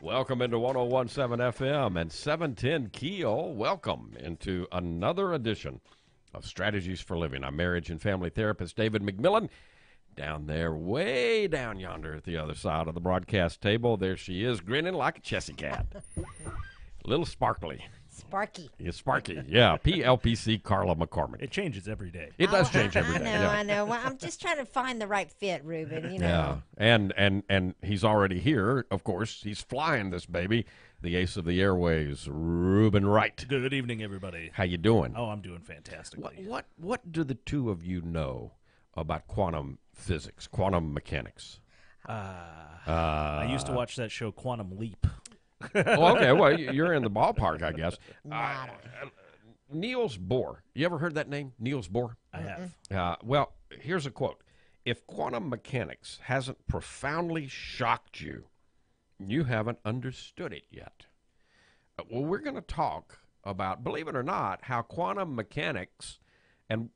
Welcome into 101.7 FM and 710 KEEL. Welcome into another edition of Strategies for Living. I'm marriage and family therapist David McMillan. Down there, way down yonder at the other side of the broadcast table, there she is, grinning like a Chessy cat. A little sparkly. Sparky. Yeah, Sparky, yeah. PLPC Carla McCormick. It changes every day. It does change every day. I know. Well, I'm just trying to find the right fit, Ruben, you know. Yeah, and he's already here, of course. He's flying this baby, the ace of the airways, Ruben Wright. Good evening, everybody. How you doing? Oh, I'm doing fantastically. What do the two of you know about quantum physics, quantum mechanics? I used to watch that show Quantum Leap. Oh, okay. Well, you're in the ballpark, I guess. Niels Bohr. You ever heard that name, Niels Bohr? I have. Well, here's a quote. If quantum mechanics hasn't profoundly shocked you, you haven't understood it yet. Well, we're going to talk about, believe it or not, how quantum mechanics and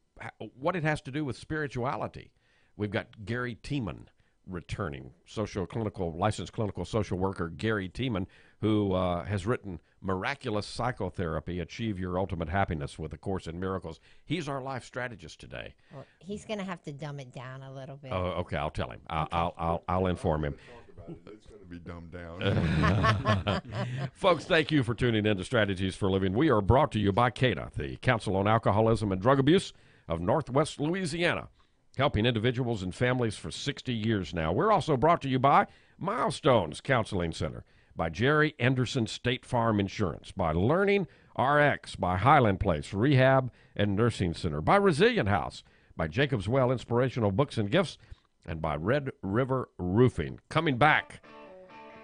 what it has to do with spirituality. We've got Gary Tiemann returning, licensed clinical social worker Gary Tiemann, who has written Miraculous Psychotherapy, Achieve Your Ultimate Happiness with A Course in Miracles. He's our life strategist today. Well, he's going to have to dumb it down a little bit. Oh, okay, I'll tell him. I'll inform him. It's going to be dumbed down. Folks, thank you for tuning in to Strategies for Living. We are brought to you by CADA, the Council on Alcoholism and Drug Abuse of Northwest Louisiana, helping individuals and families for 60 years now. We're also brought to you by Milestones Counseling Center, by Jerry Anderson State Farm Insurance, by Learning RX, by Highland Place Rehab and Nursing Center, by Resilient House, by Jacob's Well Inspirational Books and Gifts, and by Red River Roofing. Coming back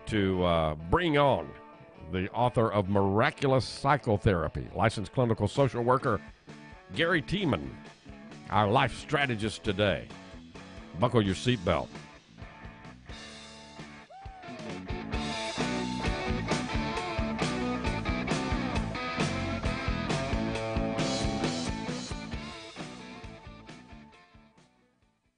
to bring on the author of Miraculous Psychotherapy, licensed clinical social worker Gary Tiemann, our life strategist today. Buckle your seatbelt.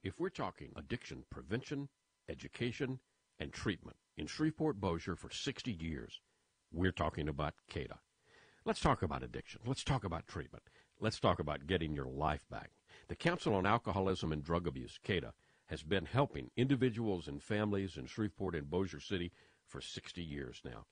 If we're talking addiction prevention, education, and treatment in Shreveport-Bossier for 60 years, we're talking about CADA. Let's talk about addiction. Let's talk about treatment. Let's talk about getting your life back. The Council on Alcoholism and Drug Abuse, CADA, has been helping individuals and families in Shreveport and Bossier City for 60 years now.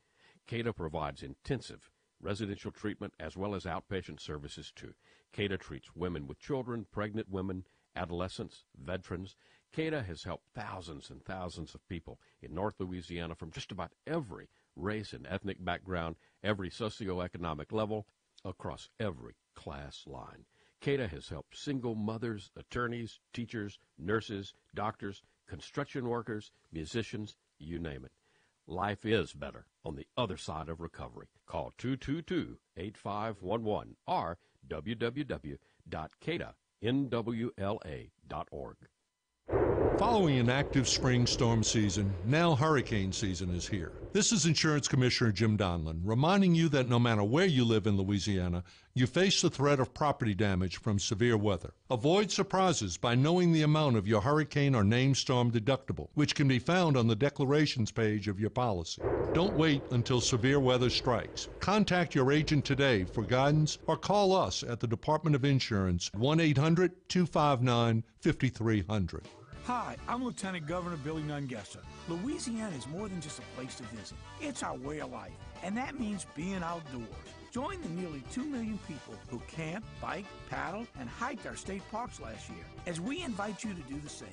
CADA provides intensive residential treatment as well as outpatient services too. CADA treats women with children, pregnant women, adolescents, veterans. CADA has helped thousands and thousands of people in North Louisiana from just about every race and ethnic background, every socioeconomic level, across every class line. CADA has helped single mothers, attorneys, teachers, nurses, doctors, construction workers, musicians, you name it. Life is better on the other side of recovery. Call 222-8511 or www.cada.nwla.org. Following an active spring storm season, now hurricane season is here. This is Insurance Commissioner Jim Donlin reminding you that no matter where you live in Louisiana, you face the threat of property damage from severe weather. Avoid surprises by knowing the amount of your hurricane or named storm deductible, which can be found on the declarations page of your policy. Don't wait until severe weather strikes. Contact your agent today for guidance or call us at the Department of Insurance, 1-800-259-5300. Hi, I'm Lieutenant Governor Billy Nungesser. Louisiana is more than just a place to visit. It's our way of life, and that means being outdoors. Join the nearly 2 million people who camped, biked, paddled, and hiked our state parks last year, as we invite you to do the same.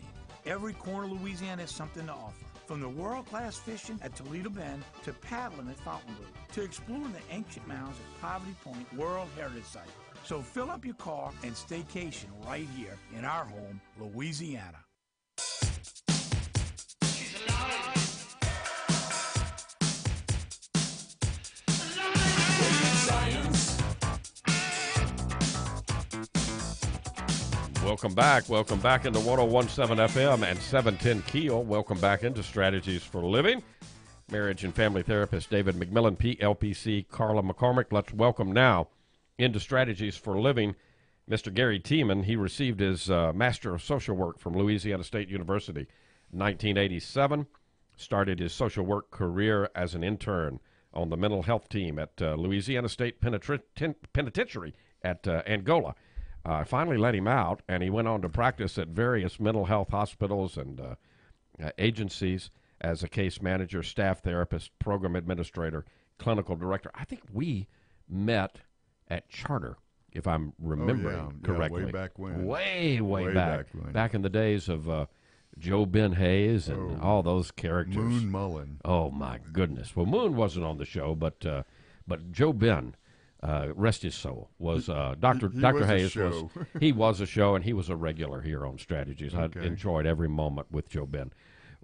Every corner of Louisiana has something to offer, from the world-class fishing at Toledo Bend to paddling at Fontainebleau, to exploring the ancient mounds at Poverty Point World Heritage Site. So fill up your car and staycation right here in our home, Louisiana. Welcome back into 101.7 FM and 710 KEEL. Welcome back into Strategies for Living. Marriage and family therapist David McMillan, PLPC Carla McCormick. Let's welcome now into Strategies for Living Mr. Gary Tiemann. He received his Master of Social Work from Louisiana State University in 1987, started his social work career as an intern on the mental health team at Louisiana State Penitentiary at Angola. Finally let him out, and he went on to practice at various mental health hospitals and agencies as a case manager, staff therapist, program administrator, clinical director. I think we met at Charter, if I'm remembering correctly. Way back when. Way back. Back in the days of Joe Ben Hayes and all those characters. Moon Mullen. Oh, my goodness. Well, Moon wasn't on the show, but Joe Ben, rest his soul, was Dr. Hayes he was a show, and he was a regular here on Strategies. I enjoyed every moment with Joe Ben.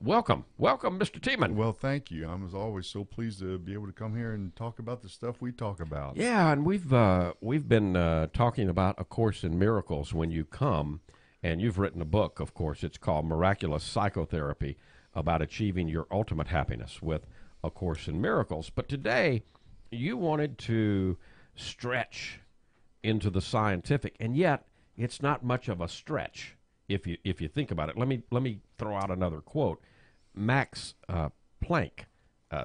Welcome, Mr. Tiemann. Well, thank you. I'm as always so pleased to be able to come here and talk about the stuff we talk about. Yeah, and we've been talking about A Course in Miracles when you come, and you've written a book, of course. It's called Miraculous Psychotherapy, about achieving your ultimate happiness with A Course in Miracles. But today, you wanted to stretch into the scientific, and yet it's not much of a stretch if you think about it. Let me throw out another quote. Max Planck.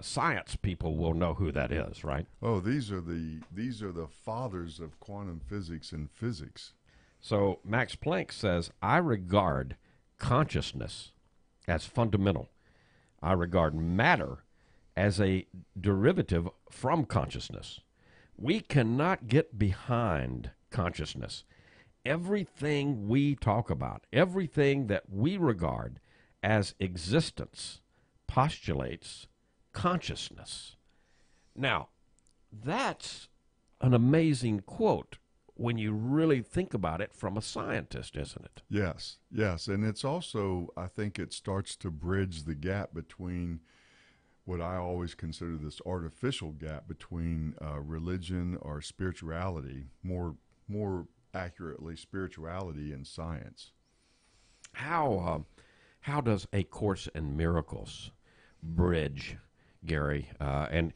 Science people will know who that is, right? Oh, these are the fathers of quantum physics and physics. So Max Planck says, I regard consciousness as fundamental. I regard matter as a derivative from consciousness. We cannot get behind consciousness. Everything we talk about, everything that we regard as existence, postulates consciousness. Now, that's an amazing quote when you really think about it from a scientist, isn't it? Yes. And it's also, I think it starts to bridge the gap between what I always consider this artificial gap between religion or spirituality, more accurately, spirituality and science. How does A Course in Miracles bridge, Gary? And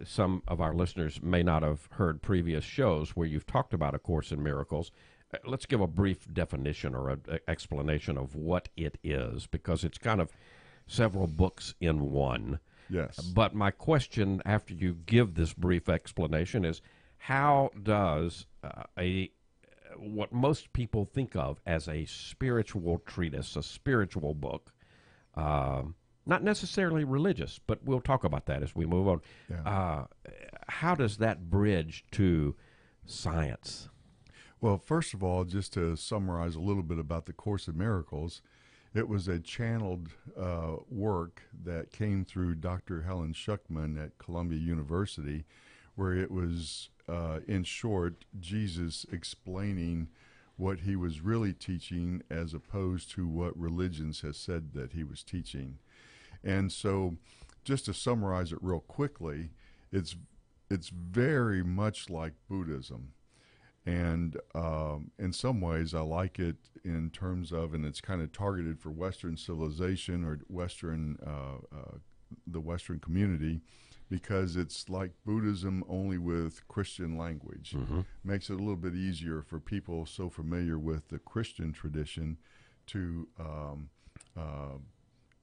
some of our listeners may not have heard previous shows where you've talked about A Course in Miracles. Let's give a brief definition or an explanation of what it is, because it's kind of several books in one. Yes. But my question after you give this brief explanation is, how does what most people think of as a spiritual treatise, a spiritual book, not necessarily religious, but we'll talk about that as we move on. Yeah. How does that bridge to science? Well, first of all, just to summarize a little bit about the Course in Miracles, it was a channeled work that came through Dr. Helen Schuckman at Columbia University, where it was, in short, Jesus explaining what he was really teaching as opposed to what religions has said that he was teaching. And so, just to summarize it real quickly, it's very much like Buddhism. And in some ways, I like it in terms of, and it's kind of targeted for Western civilization or the Western community, because it's like Buddhism only with Christian language. Mm-hmm. Makes it a little bit easier for people so familiar with the Christian tradition to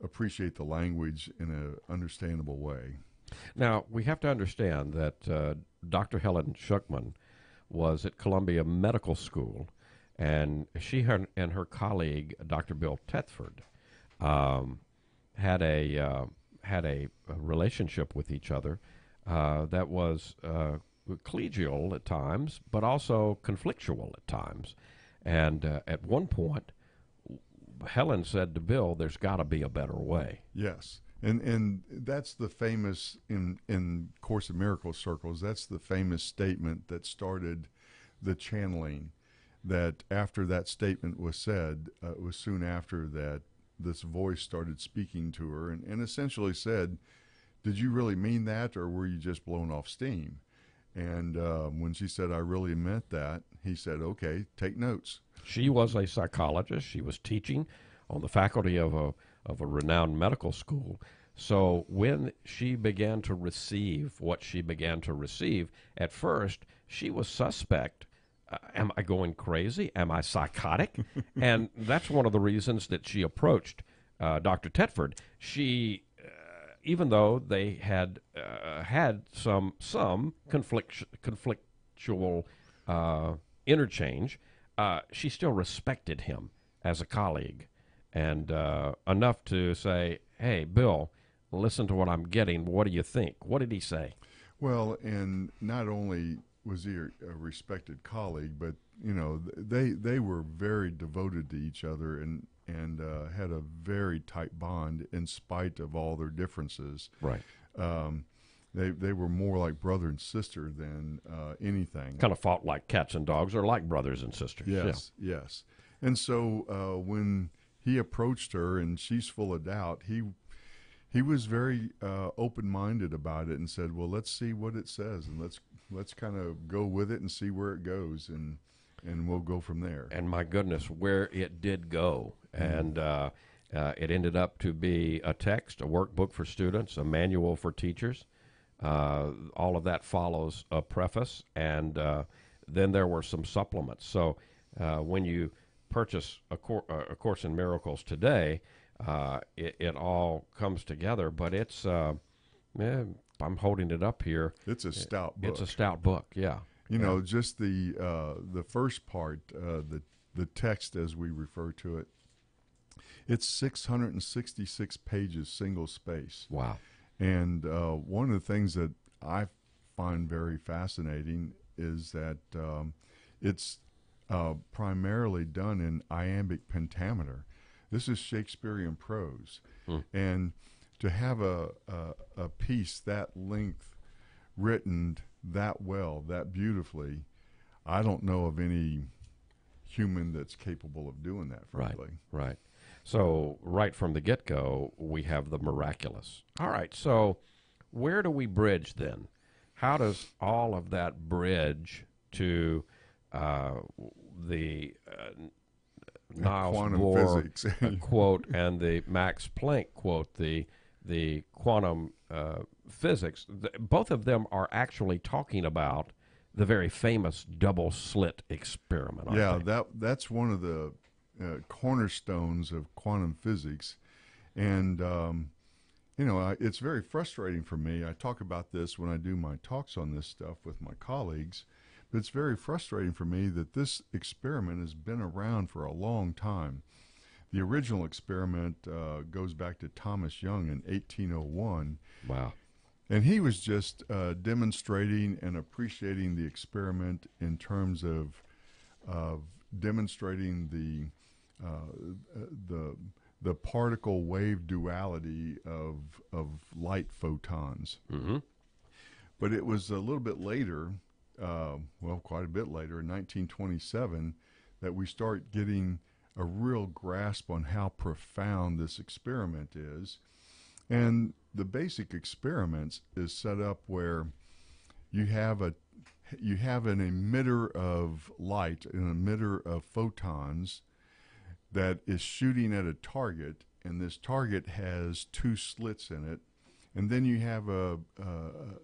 appreciate the language in an understandable way. Now, we have to understand that Dr. Helen Schuckman was at Columbia Medical School, and she and her colleague, Dr. Bill Thetford, had a relationship with each other that was collegial at times, but also conflictual at times. And at one point, Helen said to Bill, "There's got to be a better way." Yes. And that's the famous, in Course in Miracles circles, that's the famous statement that started the channeling, that after that statement was said, it was soon after that this voice started speaking to her and essentially said, "Did you really mean that, or were you just blowing off steam?" And when she said, "I really meant that," he said, "Okay, take notes." She was a psychologist. She was teaching on the faculty of a renowned medical school. So when she began to receive what she began to receive, at first she was suspect. Am I going crazy? Am I psychotic? And that's one of the reasons that she approached Dr. Thetford. She even though they had had some conflictual interchange, she still respected him as a colleague, and enough to say, "Hey, Bill, listen to what I'm getting. What do you think?" What did he say? Well, and not only was he a respected colleague, but they were very devoted to each other and had a very tight bond in spite of all their differences. Right. They were more like brother and sister than anything. Kind of fought like cats and dogs, or like brothers and sisters. Yes, yes. And so when he approached her and she's full of doubt, he was very open-minded about it and said, "Well, let's see what it says, and let's kind of go with it and see where it goes, and we'll go from there." And my goodness, where it did go. And it ended up to be a text, a workbook for students, a manual for teachers. All of that follows a preface, and then there were some supplements. So when you purchase a Course in Miracles today, it all comes together. But it's, I'm holding it up here. It's a stout book. It's a stout book, yeah. You know, just the first part, the text as we refer to it, it's 666 pages, single space. Wow. And one of the things that I find very fascinating is that it's primarily done in iambic pentameter. This is Shakespearean prose. And to have a piece that length written that well, that beautifully, I don't know of any human that's capable of doing that, frankly. Right. So right from the get-go, we have the miraculous. All right, so where do we bridge then? How does all of that bridge to the Niels quantum Bohr physics quote and the Max Planck quote, the quantum physics? Both of them are actually talking about the very famous double slit experiment. Aren't they? That's one of the cornerstones of quantum physics, and it's very frustrating for me. I talk about this when I do my talks on this stuff with my colleagues, but it's very frustrating for me that this experiment has been around for a long time. The original experiment goes back to Thomas Young in 1801. Wow. And he was just demonstrating and appreciating the experiment in terms of demonstrating the particle wave duality of light photons. Mm-hmm. But it was a little bit later, quite a bit later, in 1927, that we start getting a real grasp on how profound this experiment is. And the basic experiments is set up where you have an emitter of light, an emitter of photons that is shooting at a target, and this target has two slits in it, and then you have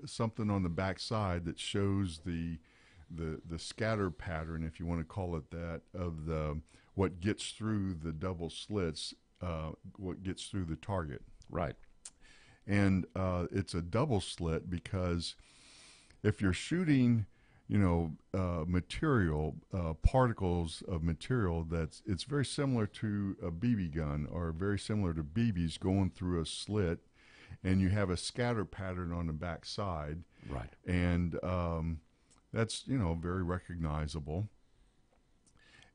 something on the back side that shows the scatter pattern, if you want to call it that, of what gets through the double slits, what gets through the target. Right. And it's a double slit because if you're shooting, material, particles of material, it's very similar to a BB gun, or very similar to BBs going through a slit, and you have a scatter pattern on the back side. Right. And that's, very recognizable.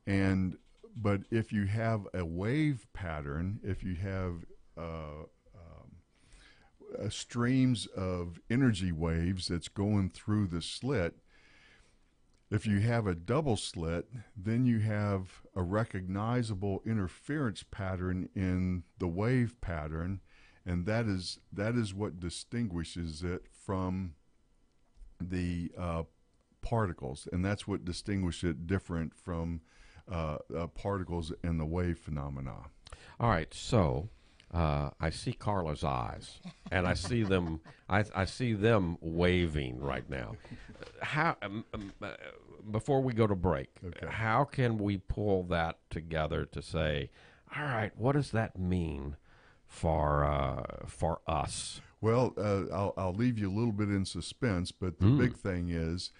But if you have a wave pattern, if you have streams of energy waves that's going through the slit, if you have a double slit, then you have a recognizable interference pattern in the wave pattern, and that is what distinguishes it from the particles, and that's what distinguishes it different from particles in the wave phenomena. All right, so I see Carla's eyes, and I see them. I see them waving right now. How? Before we go to break, how can we pull that together to say, all right, what does that mean for us? Well, I'll leave you a little bit in suspense, but the big thing is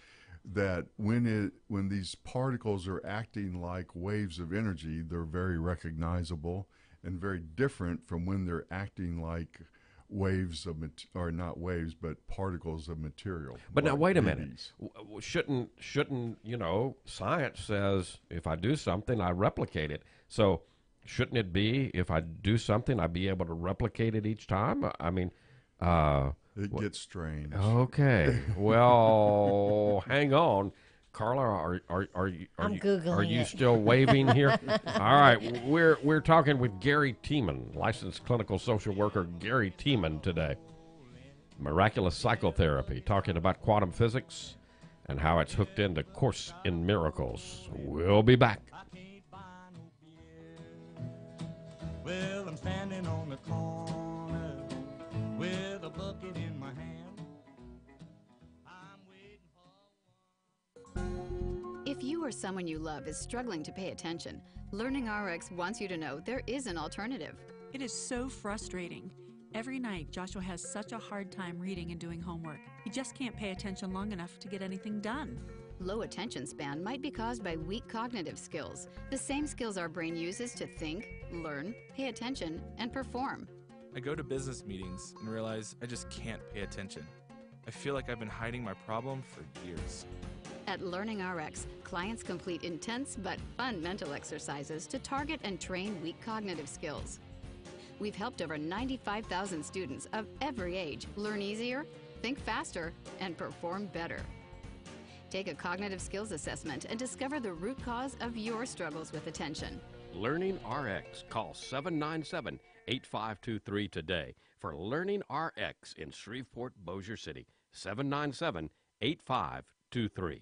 that when these particles are acting like waves of energy, they're very recognizable and very different from when they're acting like waves of or not waves, but particles of material. But now, like wait a minute. BBs. Shouldn't science says if I do something, I replicate it. So shouldn't it be if I do something, I be able to replicate it each time? I mean, It gets strange. okay. Well, hang on. Carla, I'm Googling are you it. still waving here? All right, we're talking with Gary Tiemann, licensed clinical social worker Gary Tiemann today. Miraculous psychotherapy, talking about quantum physics and how it's hooked into Course in Miracles. We'll be back. Well, I'm standing on the corner with a bucket in my hand. I'm waiting for... If you or someone you love is struggling to pay attention, Learning RX wants you to know there is an alternative. It is so frustrating. Every night, Joshua has such a hard time reading and doing homework. He just can't pay attention long enough to get anything done. Low attention span might be caused by weak cognitive skills, the same skills our brain uses to think, learn, pay attention, and perform. I go to business meetings and realize I just can't pay attention. I feel like I've been hiding my problem for years. At Learning RX, clients complete intense but fun mental exercises to target and train weak cognitive skills. We've helped over 95,000 students of every age learn easier, think faster, and perform better. Take a cognitive skills assessment and discover the root cause of your struggles with attention. Learning RX. Call 797-8523 today for Learning RX in Shreveport, Bossier City. 797-8523.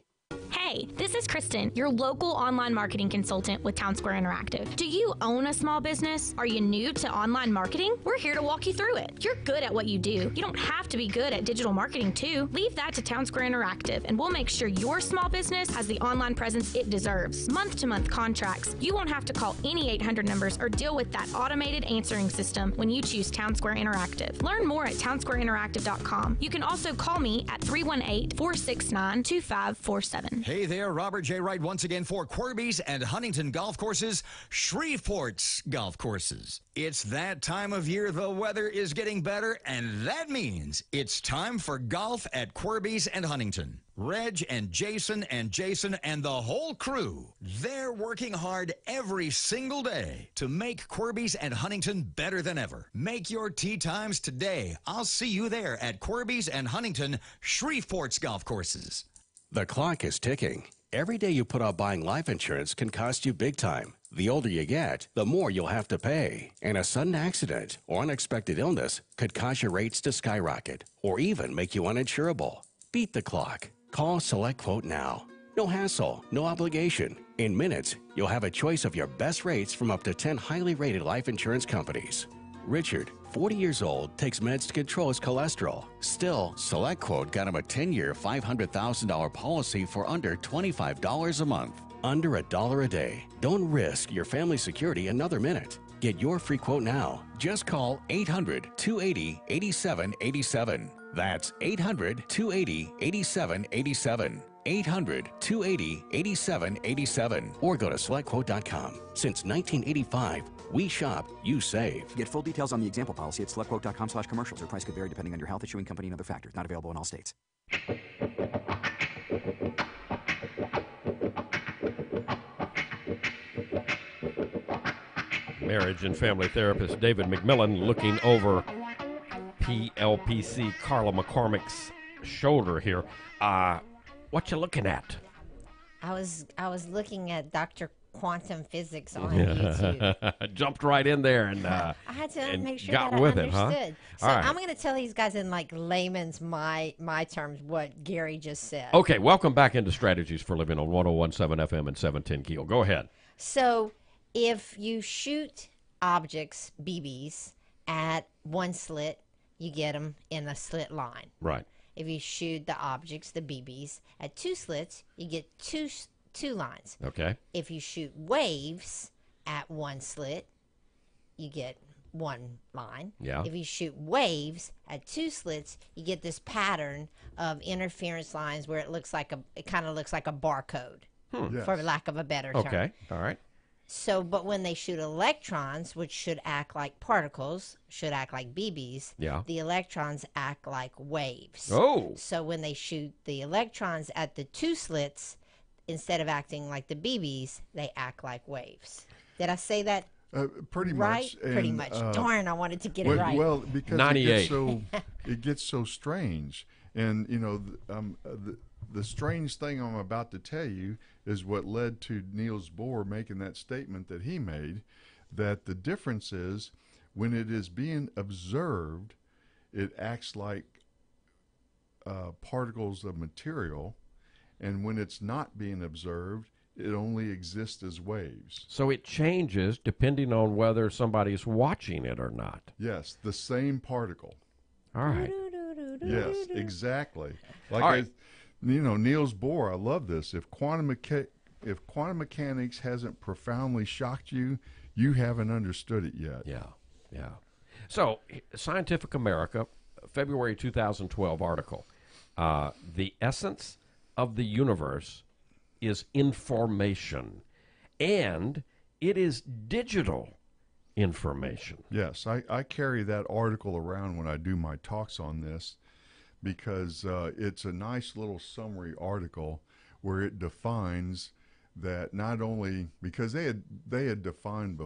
Hey, this is Kristen, your local online marketing consultant with Town Square Interactive. Do you own a small business? Are you new to online marketing? We're here to walk you through it. You're good at what you do. You don't have to be good at digital marketing too. Leave that to Town Square Interactive and we'll make sure your small business has the online presence it deserves. Month-to-month contracts. You won't have to call any 800 numbers or deal with that automated answering system when you choose Town Square Interactive. Learn more at townsquareinteractive.com. You can also call me at 318-469-2547. Hey there, Robert J. Wright once again for Quirby's and Huntington Golf Courses, Shreveport's Golf Courses. It's that time of year the weather is getting better, and that means it's time for golf at Quirby's and Huntington. Reg and Jason and the whole crew, they're working hard every single day to make Quirby's and Huntington better than ever. Make your tee times today. I'll see you there at Quirby's and Huntington, Shreveport's Golf Courses. The clock is ticking. Every day you put off buying life insurance can cost you big time. The older you get, the more you'll have to pay. And a sudden accident or unexpected illness could cause your rates to skyrocket or even make you uninsurable. Beat the clock. Call Select Quote now. No hassle, no obligation. In minutes, you'll have a choice of your best rates from up to 10 highly rated life insurance companies. Richard, 40 years old, takes meds to control his cholesterol. Still, Select Quote got him a 10-year, $500,000 policy for under $25 a month. Under $1 a day. Don't risk your family security another minute. Get your free quote now. Just call 800-280-8787. That's 800-280-8787. 800-280-8787. Or go to selectquote.com. Since 1985, we shop, you save. Get full details on the example policy at selectquote.com/commercials. Or price could vary depending on your health, issuing company, and other factors. Not available in all states. Marriage and family therapist David McMillan looking over PLPC Carla McCormick's shoulder here. What you looking at? I was looking at Dr. Quantum Physics on YouTube. Jumped right in there and I had to make sure got that with I it, huh? understood. So All right. I'm going to tell these guys in like layman's my terms what Gary just said. Okay, welcome back into Strategies for Living on 101.7 FM and 710 KEEL. Go ahead. So if you shoot objects, BBs, at one slit, you get them in a slit line. Right. If you shoot the objects, the BBs, at two slits, you get two lines. Okay. If you shoot waves at one slit, you get one line. Yeah. If you shoot waves at 2 slits, you get this pattern of interference lines where it kind of looks like a barcode, for lack of a better term. Okay. All right. So, but when they shoot electrons, which should act like particles, should act like BBs, the electrons act like waves. Oh. So when they shoot the electrons at the 2 slits, instead of acting like the BBs, they act like waves. Did I say that pretty right? much. Pretty And, much. Darn, I wanted to get it well, right. Well, because 98. it gets so strange. And, you know, the strange thing I'm about to tell you is what led to Niels Bohr making that statement that he made, that the difference is when it is being observed, it acts like particles of material, and when it's not being observed, it only exists as waves. So it changes depending on whether somebody's watching it or not. Yes, the same particle. All right. Yes, exactly. Like All right. you know, Niels Bohr, I love this. If quantum mechanics hasn't profoundly shocked you, you haven't understood it yet. Yeah. So, Scientific America, February 2012 article. The essence of the universe is information, and it is digital information. Yes, I carry that article around when I do my talks on this because it's a nice little summary article where it defines that not only, because they had defined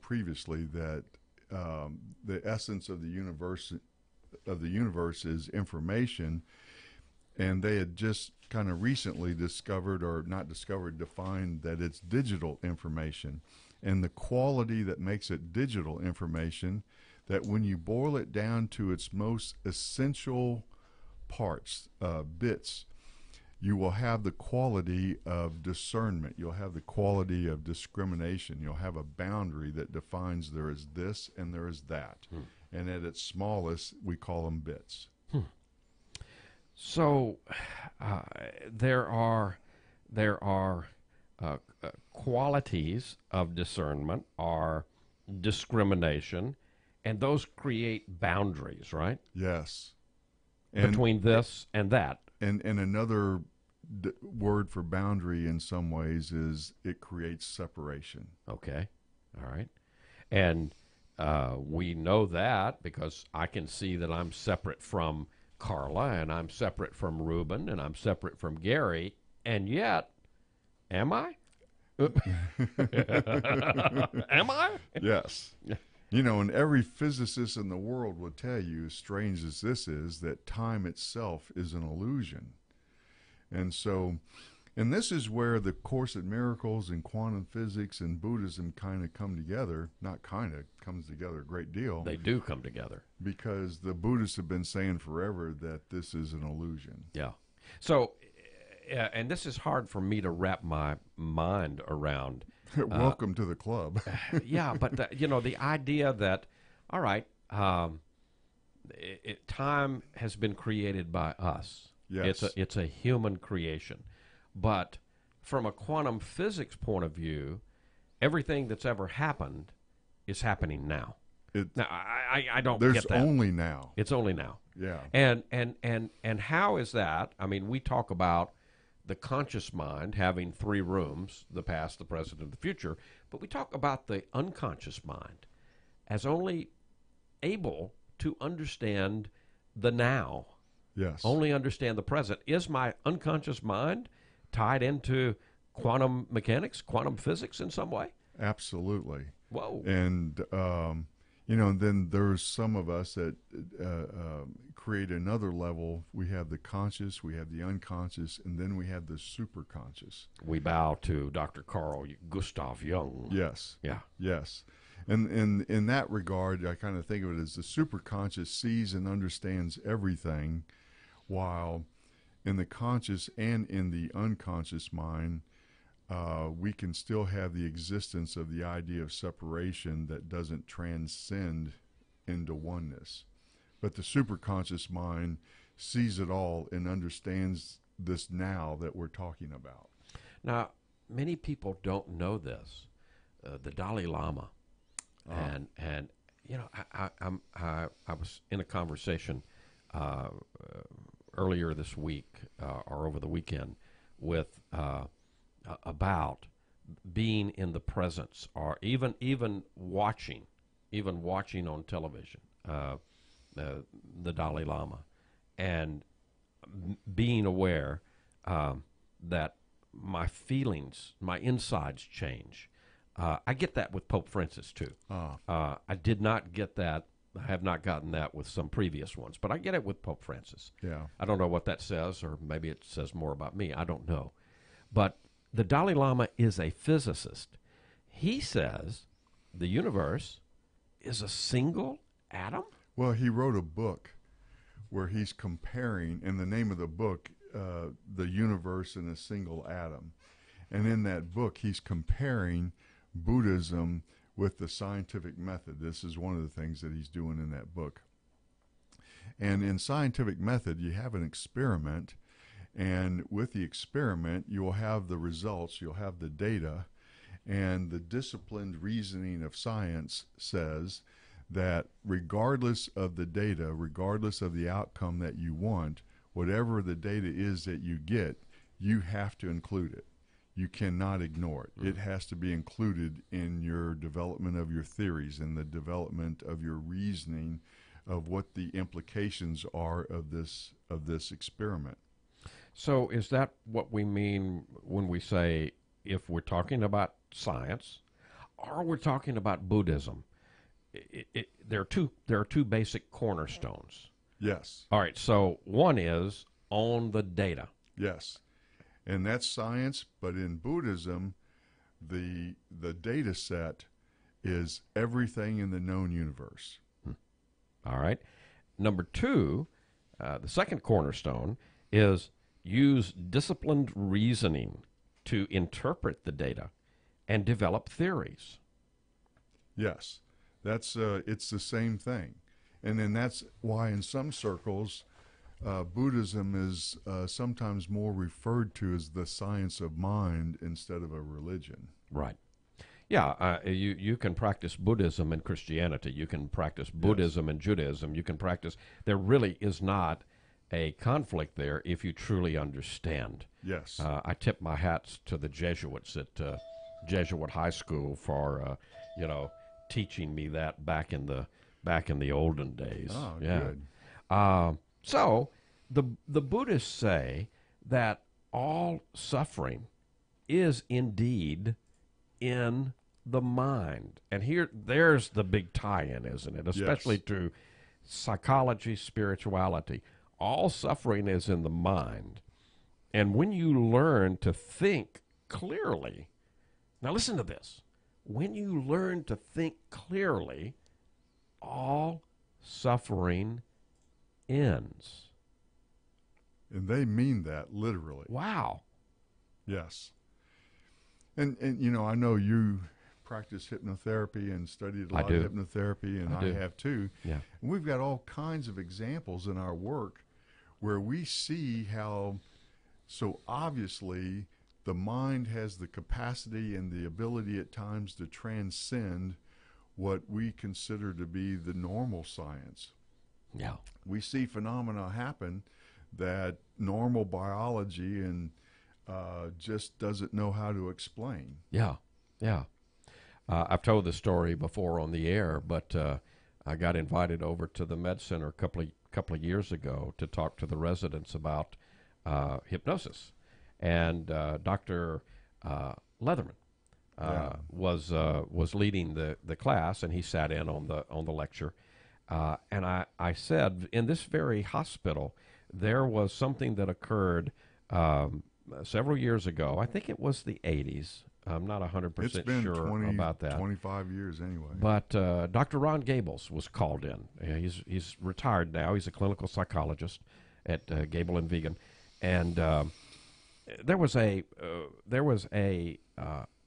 previously that the essence of the universe is information, and they had just kind of recently defined that it's digital information, and the quality that makes it digital information, that when you boil it down to its most essential parts, bits, you will have the quality of discernment. You'll have the quality of discrimination. You'll have a boundary that defines there is this and there is that. And at its smallest, we call them bits. So there are qualities of discernment, are discrimination, and those create boundaries, right? Yes. Between this and that. And another word for boundary in some ways is it creates separation. Okay. All right. And we know that because I can see that I'm separate from Carla, and I'm separate from Reuben, and I'm separate from Gary, and yet, am I? Am I? Yes. You know, and every physicist in the world will tell you, as strange as this is, that time itself is an illusion. And so, and this is where the Course in Miracles and quantum physics and Buddhism kind of come together. Not kind of, comes together a great deal. They do come together. Because the Buddhists have been saying forever that this is an illusion. Yeah. So, and this is hard for me to wrap my mind around. Welcome to the club. Yeah, but the idea that, all right, time has been created by us. Yes. It's a human creation. But from a quantum physics point of view, everything that's ever happened is happening now. Now, I don't get that. There's only now. It's only now. Yeah. And how is that? I mean, we talk about the conscious mind having 3 rooms, the past, the present, and the future, but we talk about the unconscious mind as only able to understand the now. Yes. Only understand the present. Is my unconscious mind tied into quantum mechanics, quantum physics in some way? Absolutely. Whoa. And, then there's some of us that create another level. We have the conscious, we have the unconscious, and then we have the superconscious. We bow to Dr. Carl Gustav Jung. Yes. Yeah. Yes. And in that regard, I kind of think of it as the superconscious sees and understands everything, while in the conscious and in the unconscious mind, we can still have the existence of the idea of separation that doesn't transcend into oneness. But the superconscious mind sees it all and understands this now that we're talking about. Now, many people don't know this. The Dalai Lama and You know, I was in a conversation earlier this week or over the weekend with about being in the presence, or even watching on television the Dalai Lama, and being aware that my feelings, my insides change. I get that with Pope Francis too. I did not get that. I have not gotten that with some previous ones, but I get it with Pope Francis. Yeah. I don't know what that says, or maybe it says more about me. I don't know. But the Dalai Lama is a physicist. He says the universe is a single atom. Well, he wrote a book where he's comparing, and the name of the book, the universe in a single atom. And in that book, he's comparing Buddhism with the scientific method. This is one of the things that he's doing in that book. And in scientific method, you have an experiment, and with the experiment, you will have the results, you'll have the data, and the disciplined reasoning of science says that regardless of the data, regardless of the outcome that you want, whatever the data is that you get, you have to include it. You cannot ignore it. It has to be included in your development of your theories and the development of your reasoning of what the implications are of this experiment. So is that what we mean when we say, if we're talking about science or we're talking about Buddhism, there are two basic cornerstones? Yes. All right, so one is on the data. Yes. And that's science, but in Buddhism, the data set is everything in the known universe. All right. Number two, the second cornerstone is use disciplined reasoning to interpret the data and develop theories. Yes, that's it's the same thing. And then that's why in some circles, Buddhism is sometimes more referred to as the science of mind instead of a religion. Right. Yeah, you can practice Buddhism and Christianity. You can practice Buddhism and Judaism. You can practice. There really is not a conflict there if you truly understand. Yes. I tip my hats to the Jesuits at Jesuit High School for teaching me that back in the olden days. Oh, yeah. Good. So the Buddhists say that all suffering is indeed in the mind. And there's the big tie-in, isn't it? Especially to psychology, spirituality. All suffering is in the mind. And when you learn to think clearly, now listen to this. When you learn to think clearly, all suffering ends. And they mean that literally. Wow. Yes. And I know you practice hypnotherapy and studied a lot of hypnotherapy, and I have too. Yeah. And we've got all kinds of examples in our work where we see how so obviously the mind has the capacity and the ability at times to transcend what we consider to be the normal science. Yeah. We see phenomena happen that normal biology and just doesn't know how to explain. Yeah, yeah. I've told this story before on the air, but I got invited over to the Med Center a couple of years ago to talk to the residents about hypnosis, and Dr. Leatherman was leading the class, and he sat in on the lecture, and I said, in this very hospital, there was something that occurred several years ago. I think it was the 80s. I'm not 100% sure about that. 25 years anyway. But Dr. Ron Gables was called in. He's retired now. He's a clinical psychologist at Gable and Vegan, and there was a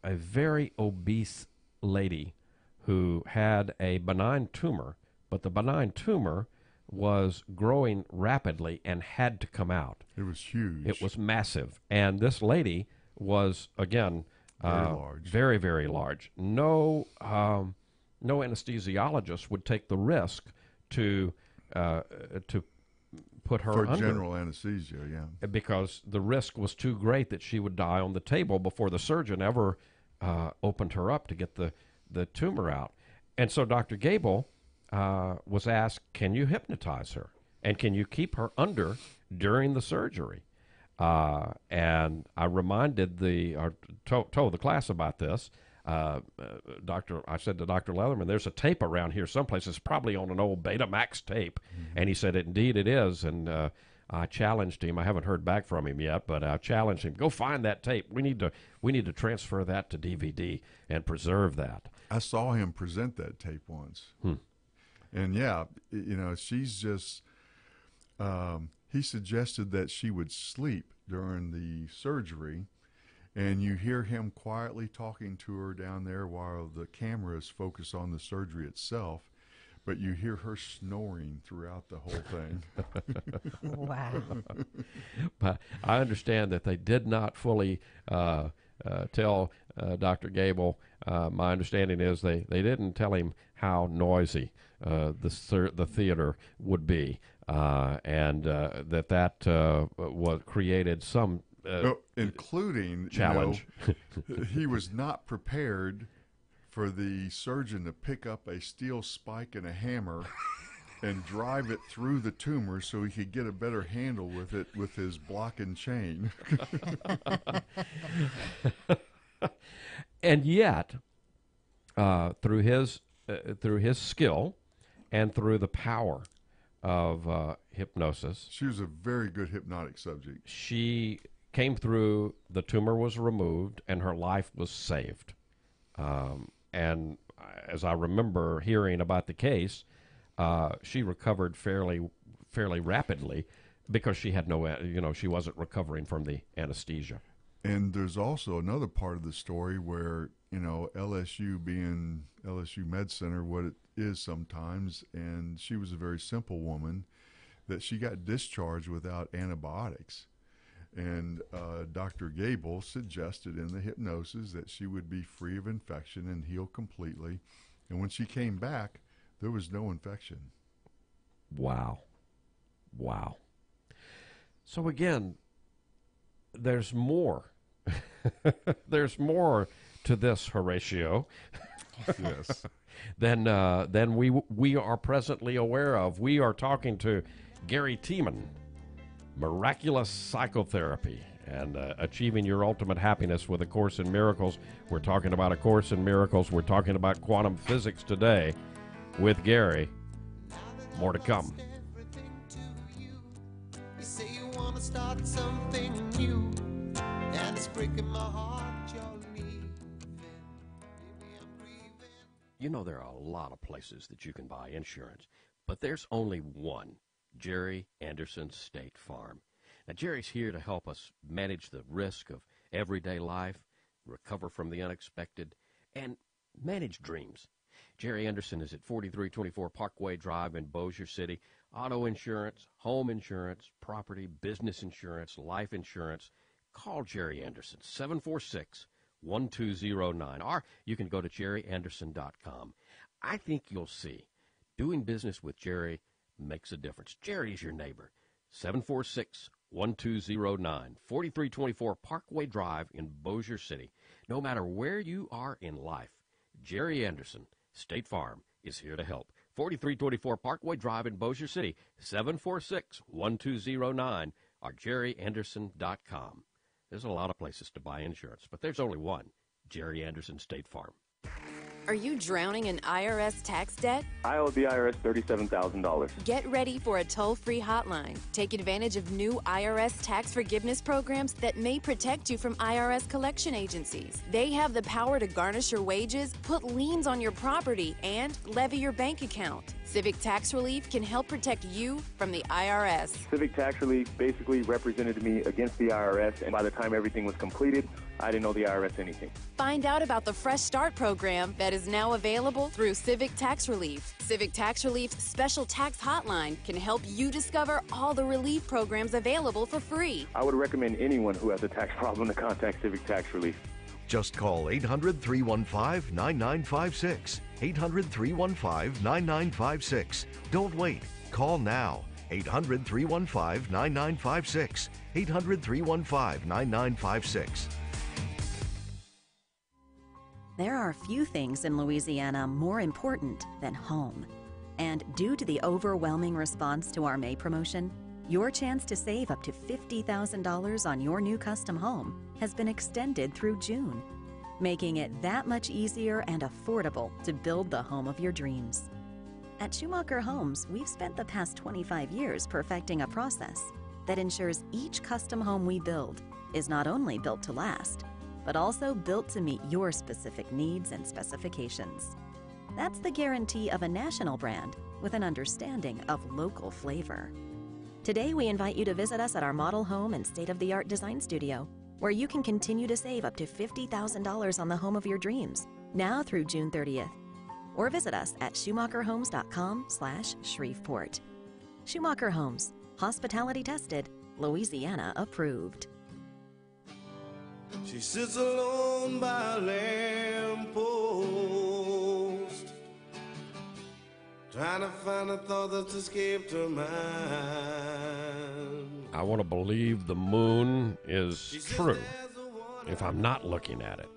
very obese lady who had a benign tumor, but the benign tumor was growing rapidly and had to come out. It was huge. It was massive. And this lady was, again, very large. Very, very large. No no anesthesiologist would take the risk to put her for under. General anesthesia, yeah. Because the risk was too great that she would die on the table before the surgeon ever opened her up to get the tumor out. And so Dr. Gable was asked, can you hypnotize her? And can you keep her under during the surgery? And I reminded told the class about this. I said to Dr. Leatherman, there's a tape around here someplace. It's probably on an old Betamax tape. Mm-hmm. And he said, indeed it is. And I challenged him. I haven't heard back from him yet, but I challenged him. Go find that tape. We need to transfer that to DVD and preserve that. I saw him present that tape once. And yeah, she's just, he suggested that she would sleep during the surgery, and you hear him quietly talking to her down there while the camera is focused on the surgery itself, but you hear her snoring throughout the whole thing. Wow. But I understand that they did not fully tell Dr. Gable. My understanding is they didn't tell him how noisy the theater would be, and that was created some including challenge. He was not prepared for the surgeon to pick up a steel spike and a hammer and drive it through the tumor so he could get a better handle with it with his block and chain. And yet, through his skill and through the power of hypnosis, she was a very good hypnotic subject. She came through, the tumor was removed, and her life was saved. And as I remember hearing about the case, she recovered fairly rapidly because she had she wasn't recovering from the anesthesia. And there's also another part of the story where, LSU being LSU Med Center, what it is sometimes, and she was a very simple woman, that she got discharged without antibiotics. And Dr. Gable suggested in the hypnosis that she would be free of infection and heal completely. And when she came back, there was no infection. Wow. So again, there's more. There's more to this, Horatio. Yes. than we are presently aware of. We are talking to Gary Tiemann, Miraculous Psychotherapy, and Achieving Your Ultimate Happiness with A Course in Miracles. We're talking about A Course in Miracles. We're talking about quantum physics today with Gary. More to come. You say you want to start something new, and it's breaking my heart you're leaving. There are a lot of places that you can buy insurance, but there's only one. Jerry Anderson State Farm. Now, Jerry's here to help us manage the risk of everyday life, recover from the unexpected, and manage dreams. Jerry Anderson is at 4324 Parkway Drive in Bossier City. Auto insurance, home insurance, property, business insurance, life insurance. Call Jerry Anderson, 746-1209, or you can go to jerryanderson.com. I think you'll see doing business with Jerry makes a difference. Jerry's your neighbor. 746-1209, 4324 Parkway Drive in Bossier City. No matter where you are in life, Jerry Anderson, State Farm, is here to help. 4324 Parkway Drive in Bossier City, 746-1209, or jerryanderson.com. There's a lot of places to buy insurance, but there's only one, Jerry Anderson State Farm. Are you drowning in IRS tax debt? I owe the IRS $37,000. Get ready for a toll-free hotline. Take advantage of new IRS tax forgiveness programs that may protect you from IRS collection agencies. They have the power to garnish your wages, put liens on your property, and levy your bank account. Civic Tax Relief can help protect you from the IRS. Civic Tax Relief basically represented me against the IRS, and by the time everything was completed, I didn't owe the IRS anything. Find out about the Fresh Start program that is now available through Civic Tax Relief. Civic Tax Relief's special tax hotline can help you discover all the relief programs available for free. I would recommend anyone who has a tax problem to contact Civic Tax Relief. Just call 800-315-9956. 800-315-9956. Don't wait. Call now. 800-315-9956. 800-315-9956. There are few things in Louisiana more important than home. And due to the overwhelming response to our May promotion, your chance to save up to $50,000 on your new custom home has been extended through June, making it that much easier and affordable to build the home of your dreams. At Schumacher Homes, we've spent the past 25 years perfecting a process that ensures each custom home we build is not only built to last, but also built to meet your specific needs and specifications. That's the guarantee of a national brand with an understanding of local flavor. Today, we invite you to visit us at our model home and state-of-the-art design studio, where you can continue to save up to $50,000 on the home of your dreams, now through June 30th. Or visit us at schumacherhomes.com/Shreveport. Schumacher Homes, hospitality tested, Louisiana approved. She sits alone by a lamppost, trying to find a thought that's escaped her mind. I want to believe the moon is true if I'm not looking at it.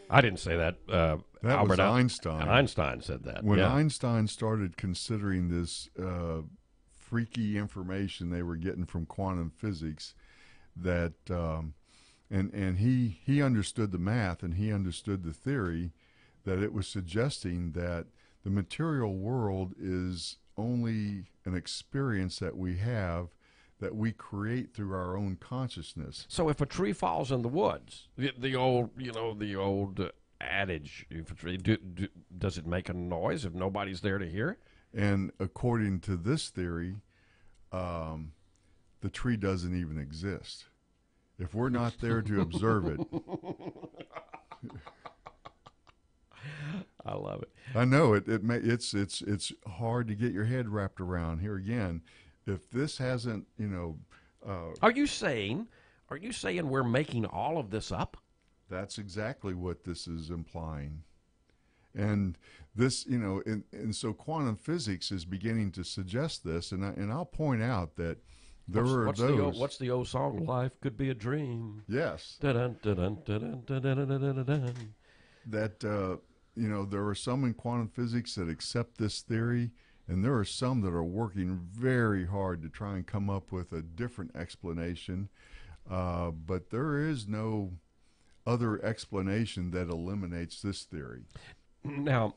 I didn't say that. That Albert was Einstein. Einstein said that. When yeah. Einstein started considering this freaky information they were getting from quantum physics, that and he understood the math and he understood the theory, that it was suggesting that the material world is only an experience that we have, that we create through our own consciousness. So if a tree falls in the woods, the old adage, if a tree, does it make a noise if nobody's there to hear it? And according to this theory, the tree doesn't even exist. If we're not there to observe it. I love it. I know it's hard to get your head wrapped around. Here again, if this hasn't, Are you saying we're making all of this up? That's exactly what this is implying. And this, and so quantum physics is beginning to suggest this, and I'll point out that there are those. What's the old song? Life could be a dream. Yes. Dun, dun, dun, dun, dun, dun, dun, dun, dun. That there are some in quantum physics that accept this theory, and there are some that are working very hard to try and come up with a different explanation. But there is no other explanation that eliminates this theory. Now,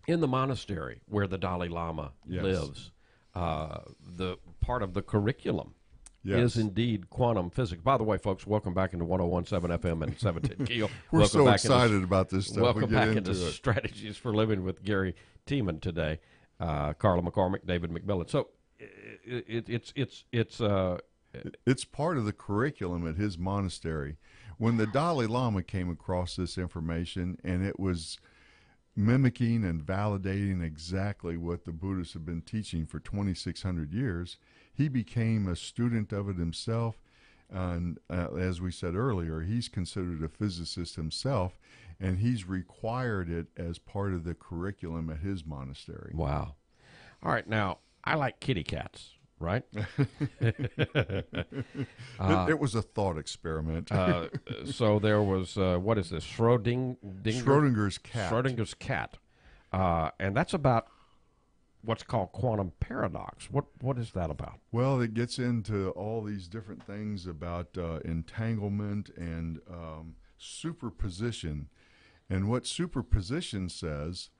in the monastery where the Dalai Lama lives, the part of the curriculum is indeed quantum physics. By the way, folks, welcome back into 101.7 FM and 710 KEEL. We're so excited about this stuff. Welcome back into Strategies for Living with Gary Tiemann today. Carla McCormick, David McMillan. So it's part of the curriculum at his monastery. When the Dalai Lama came across this information, and it was mimicking and validating exactly what the Buddhists have been teaching for 2,600 years, he became a student of it himself. And as we said earlier, he's considered a physicist himself, and he's required it as part of the curriculum at his monastery. Wow. All right, now, I like kitty cats, right? It was a thought experiment. So there was, what is this, Schrodinger's cat. Schrodinger's cat. And that's about what's called quantum paradox. What is that about? Well, it gets into all these different things about entanglement and superposition. And what superposition says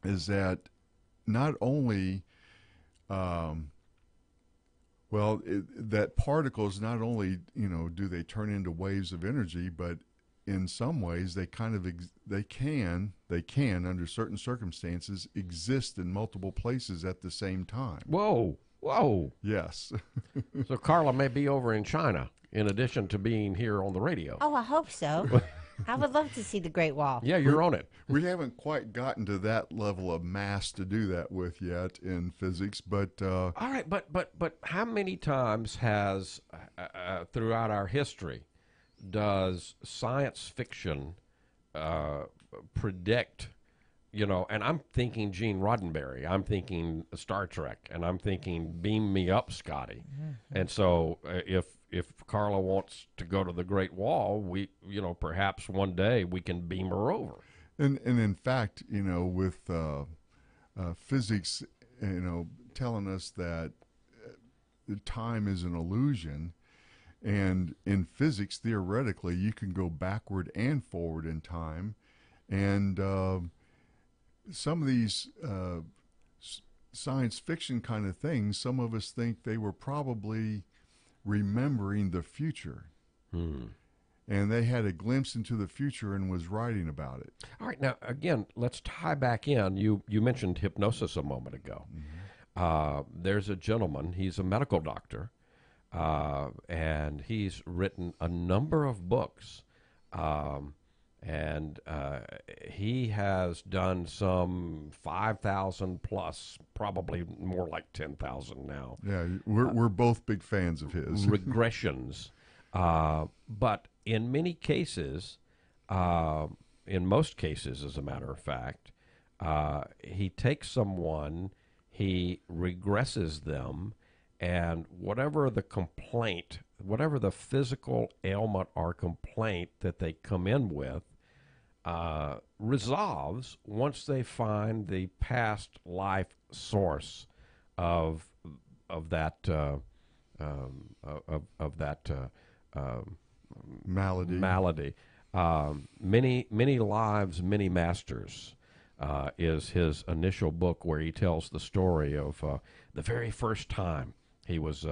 is that not only, that particles not only, do they turn into waves of energy, but in some ways they kind of they can under certain circumstances exist in multiple places at the same time. Whoa. Yes. So Carla may be over in China in addition to being here on the radio. Oh, I hope so. I would love to see the Great Wall. Yeah, you're on it. We haven't quite gotten to that level of mass to do that with yet in physics, but all right, but how many times has throughout our history does science fiction predict, you know, and I'm thinking Gene Roddenberry, I'm thinking Star Trek, and I'm thinking beam me up, Scotty. And so if Carla wants to go to the Great Wall, we, you know, perhaps one day we can beam her over. And in fact, you know, with physics, you know, telling us that time is an illusion, and in physics, theoretically, you can go backward and forward in time, and some of these science fiction kind of things, some of us think they were probably remembering the future. And they had a glimpse into the future and was writing about it. All right, now, again, let's tie back in. You mentioned hypnosis a moment ago. There's a gentleman, he's a medical doctor, and he's written a number of books. And he has done some 5,000 plus, probably more like 10,000 now. Yeah, we're both big fans of his. Regressions. But in many cases, in most cases, as a matter of fact, he takes someone, he regresses them, and whatever the complaint, whatever the physical ailment or complaint that they come in with, resolves once they find the past life source of that malady. Many lives, many masters is his initial book, where he tells the story of the very first time he was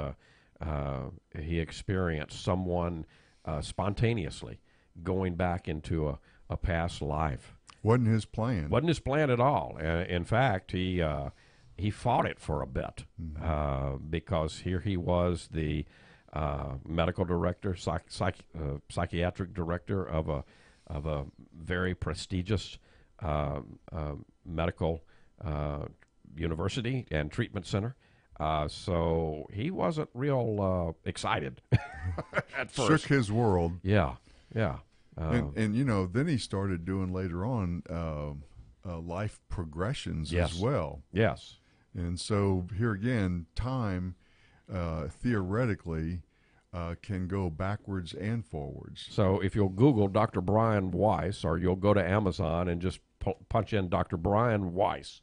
he experienced someone spontaneously going back into a past life. Wasn't his plan. Wasn't his plan at all. In fact, he fought it for a bit because here he was, the medical director, psychiatric director of a very prestigious medical university and treatment center. So he wasn't real excited at first. Shook his world. Yeah. And you know, then he started doing later on life progressions as well. Yes. And so here again, time theoretically can go backwards and forwards. So if you'll Google Dr. Brian Weiss, or you'll go to Amazon and just punch in Dr. Brian Weiss,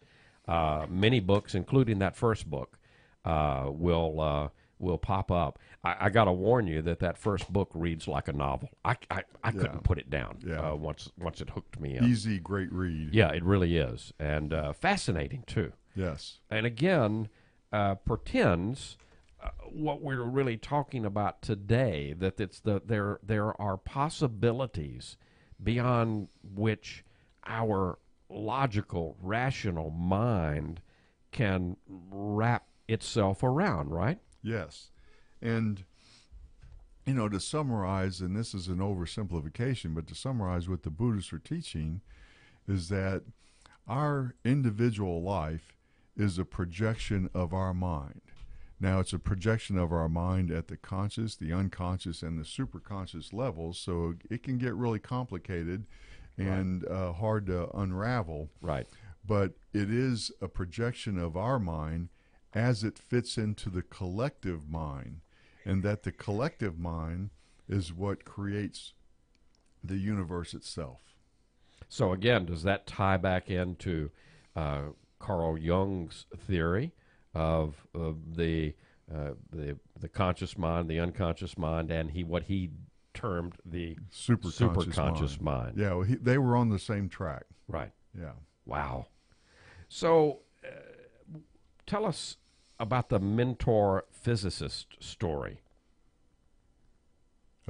many books, including that first book, will pop up. I got to warn you that first book reads like a novel. I couldn't put it down once it hooked me in. Easy, great read. Yeah, it really is, and fascinating too. Yes. And again, pretends what we're really talking about today, that it's there are possibilities beyond which our logical, rational mind can wrap itself around, right? Yes. And, you know, to summarize, and this is an oversimplification, but to summarize what the Buddhists are teaching is that our individual life is a projection of our mind. Now, it's a projection of our mind at the conscious, the unconscious, and the superconscious levels, so it can get really complicated and hard to unravel. Right. But it is a projection of our mind as it fits into the collective mind, and that the collective mind is what creates the universe itself. So again, does that tie back into Carl Jung's theory of the conscious mind, the unconscious mind, and what he termed the superconscious mind? Yeah, well, they were on the same track. Right. Yeah. Wow. So tell us about the mentor physicist story.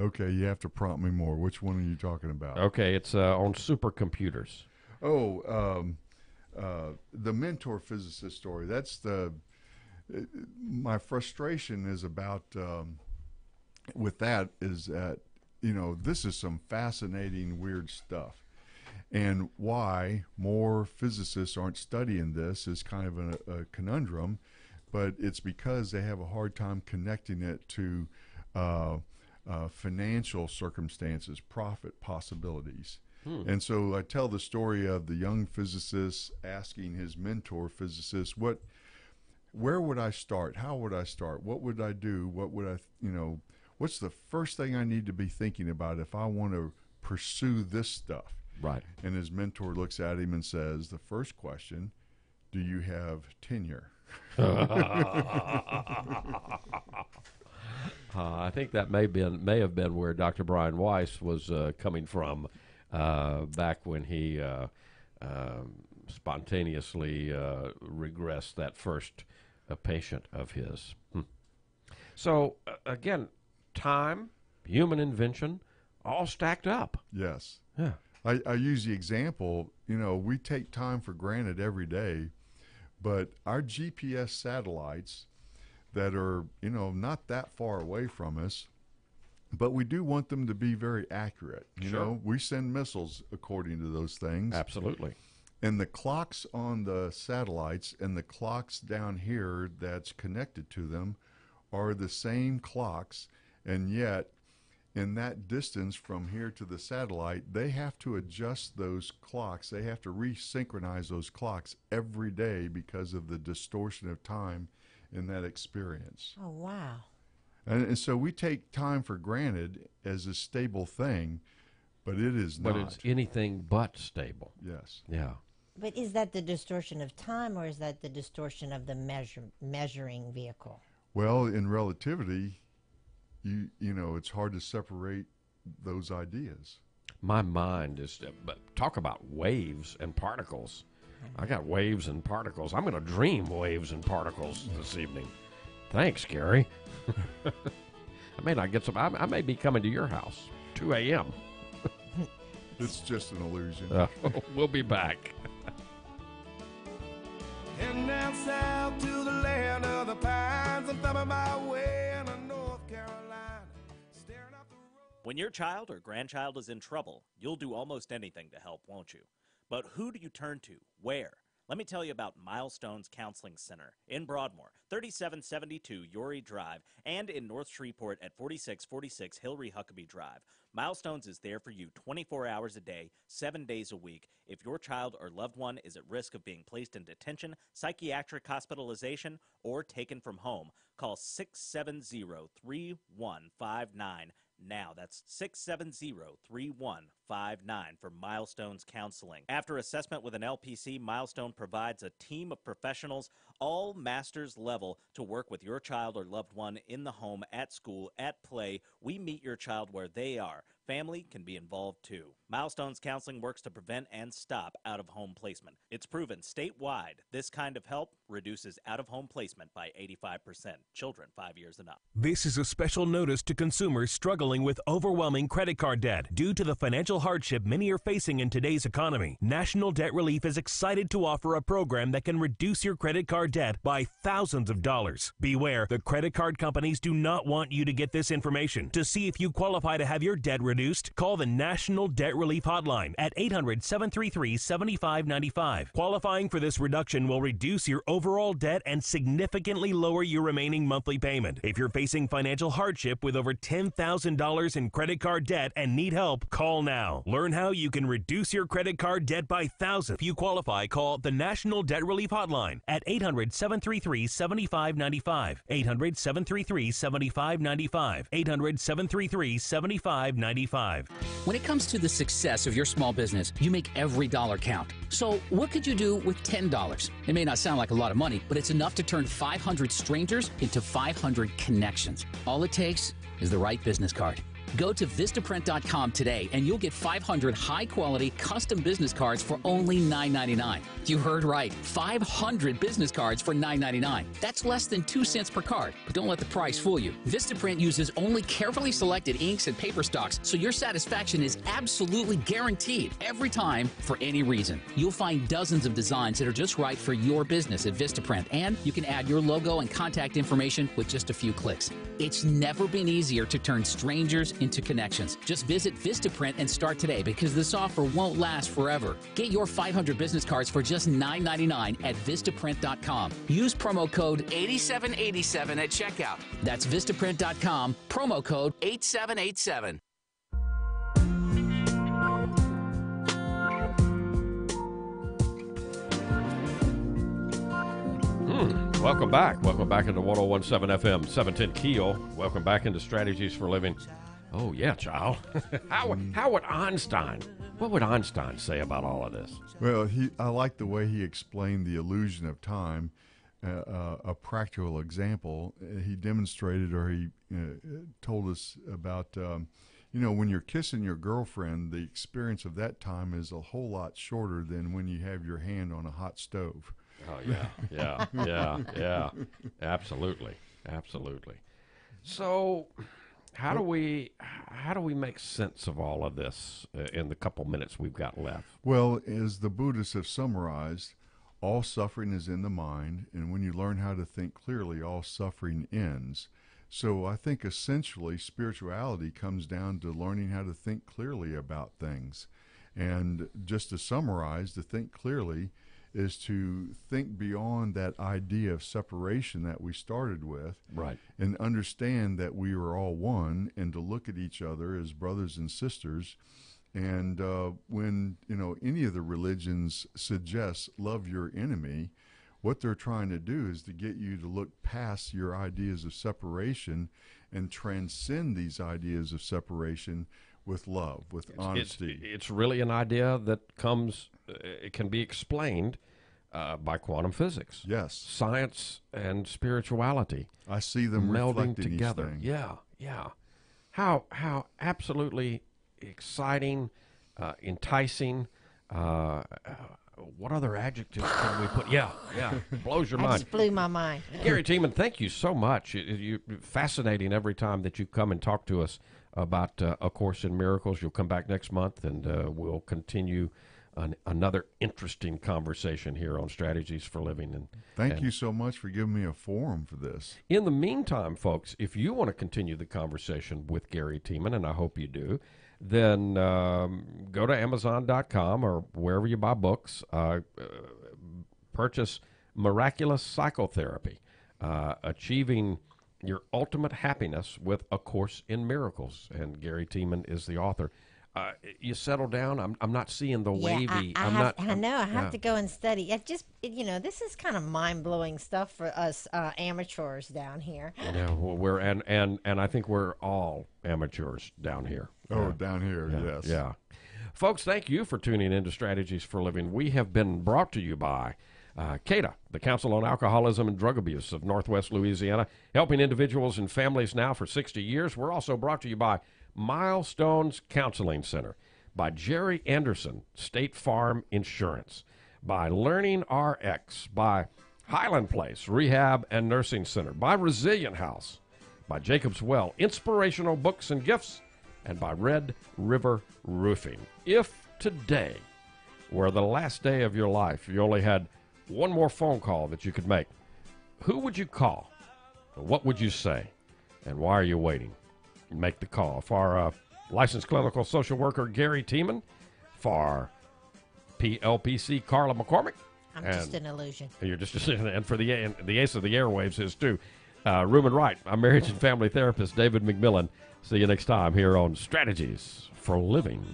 Okay, you have to prompt me more. Which one are you talking about? Okay, it's on supercomputers. Oh, the mentor physicist story. That's my frustration is about with that is that, you know, this is some fascinating, weird stuff. And why more physicists aren't studying this is kind of a conundrum, but it's because they have a hard time connecting it to financial circumstances, profit possibilities. And so I tell the story of the young physicist asking his mentor physicist, where would I start? How would I start? What would I do? What would I, what's the first thing I need to be thinking about if I want to pursue this stuff? Right. And his mentor looks at him and says, the first question, do you have tenure? I think that may have been where Dr. Brian Weiss was coming from back when he spontaneously regressed that first patient of his. So, again, time, human invention, all stacked up. Yes. Yeah. I use the example, we take time for granted every day, but our GPS satellites that are, not that far away from us, but we do want them to be very accurate. Sure. We send missiles according to those things. Absolutely. And the clocks on the satellites and the clocks down here that's connected to them are the same clocks, and yet in that distance from here to the satellite, they have to adjust those clocks. They have to resynchronize those clocks every day because of the distortion of time in that experience. Oh, wow. And so we take time for granted as a stable thing, but it is not. But it's anything but stable. Yes. Yeah. But is that the distortion of time, or is that the distortion of the measuring vehicle? Well, in relativity, it's hard to separate those ideas. My mind is, but talk about waves and particles. I got waves and particles. I'm going to dream waves and particles this evening. Thanks, Gary. I may not get some. I may be coming to your house, 2 a.m. It's just an illusion. We'll be back. And down south to the land of the pines, I'm thumbing my way into North Carolina, staring up the road. When your child or grandchild is in trouble, you'll do almost anything to help, won't you? But who do you turn to? Where? Let me tell you about Milestones Counseling Center in Broadmoor, 3772 Yory Drive, and in North Shreveport at 4646 Hillary Huckabee Drive. Milestones is there for you 24 hours a day, 7 days a week. If your child or loved one is at risk of being placed in detention, psychiatric hospitalization, or taken from home, call 670-3159 now. That's 670-3159 for Milestones Counseling. After assessment with an LPC, Milestone provides a team of professionals, all master's level, to work with your child or loved one in the home, at school, at play. We meet your child where they are. Family can be involved too. Milestones Counseling works to prevent and stop out-of-home placement. It's proven statewide this kind of help reduces out-of-home placement by 85%. Children 5 years and up. This is a special notice to consumers struggling with overwhelming credit card debt. Due to the financial hardship many are facing in today's economy, National Debt Relief is excited to offer a program that can reduce your credit card debt by thousands of dollars. Beware, the credit card companies do not want you to get this information. To see if you qualify to have your debt reduced, call the National Debt Relief Hotline at 800-733-7595. Qualifying for this reduction will reduce your overall debt and significantly lower your remaining monthly payment. If you're facing financial hardship with over $10,000 in credit card debt and need help, call now. Learn how you can reduce your credit card debt by thousands. If you qualify, call the National Debt Relief Hotline at 800-733-7595. 800-733-7595. 800-733-7595. When it comes to the success of your small business, you make every dollar count. So what could you do with $10? It may not sound like a lot of money, but it's enough to turn 500 strangers into 500 connections. All it takes is the right business card. Go to Vistaprint.com today and you'll get 500 high-quality custom business cards for only $9.99. You heard right, 500 business cards for $9.99. That's less than 2 cents per card. But don't let the price fool you. Vistaprint uses only carefully selected inks and paper stocks, so your satisfaction is absolutely guaranteed every time for any reason. You'll find dozens of designs that are just right for your business at Vistaprint, and you can add your logo and contact information with just a few clicks. It's never been easier to turn strangers into connections. Just visit Vistaprint and start today, because this offer won't last forever. Get your 500 business cards for just $9.99 at Vistaprint.com. Use promo code 8787 at checkout. That's Vistaprint.com, promo code 8787. Welcome back. Welcome back into 101.7 FM, 710 KEEL. Welcome back into Strategies for Living. Oh, yeah, child. How would Einstein, what would Einstein say about all of this? Well, I like the way he explained the illusion of time. A practical example, he demonstrated, or he told us about, when you're kissing your girlfriend, the experience of that time is a whole lot shorter than when you have your hand on a hot stove. Oh, yeah. Absolutely. So how do we make sense of all of this in the couple minutes we've got left? Well, as the Buddhists have summarized, all suffering is in the mind, and when you learn how to think clearly, all suffering ends. So I think essentially spirituality comes down to learning how to think clearly about things. And just to summarize, to think clearly is to think beyond that idea of separation that we started with. Right. And understand that we are all one, and to look at each other as brothers and sisters. And when, any of the religions suggest love your enemy, what they're trying to do is to get you to look past your ideas of separation and transcend these ideas of separation with love, with honesty. It's really an idea that comes, it can be explained by quantum physics. Yes. Science and spirituality. I see them melding together. Yeah. How absolutely exciting, enticing. What other adjectives can we put? Yeah, blows your mind. That just blew my mind. Gary Tiemann, thank you so much. You're fascinating every time that you come and talk to us about A Course in Miracles. You'll come back next month, and we'll continue another interesting conversation here on Strategies for Living. And thank you so much for giving me a forum for this. In the meantime, folks, if you want to continue the conversation with Gary Tiemann, and I hope you do, then go to Amazon.com or wherever you buy books. Purchase Miraculous Psychotherapy, Achieving Your Ultimate Happiness with A Course in Miracles. And Gary Tiemann is the author. You settle down. I'm not seeing the wavy. I have to go and study. This is kind of mind-blowing stuff for us amateurs down here. Yeah, well, we're and I think we're all amateurs down here. Oh, down here, yes. Yeah. Folks, thank you for tuning in to Strategies for Living. We have been brought to you by CADA, the Council on Alcoholism and Drug Abuse of Northwest Louisiana, helping individuals and families now for 60 years. We're also brought to you by Milestones Counseling Center, by Jerry Anderson, State Farm Insurance, by Learning RX, by Highland Place Rehab and Nursing Center, by Resilient House, by Jacob's Well Inspirational Books and Gifts, and by Red River Roofing. If today were the last day of your life, you only had one more phone call that you could make, who would you call? What would you say? And why are you waiting? Make the call. For licensed clinical social worker Gary Tiemann, for PLPC Carla McCormick. I'm just an illusion. You're just and for the ace of the airwaves is too. Room and Right. I'm marriage and family therapist David McMillan. See you next time here on Strategies for Living.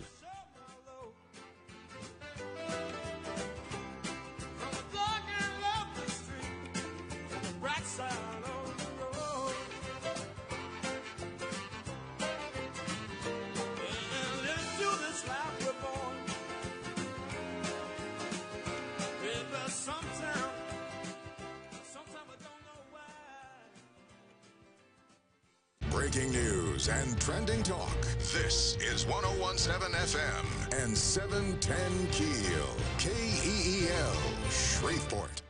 Breaking news and trending talk. This is 101.7 FM and 710 KEEL. KEEL, Shreveport.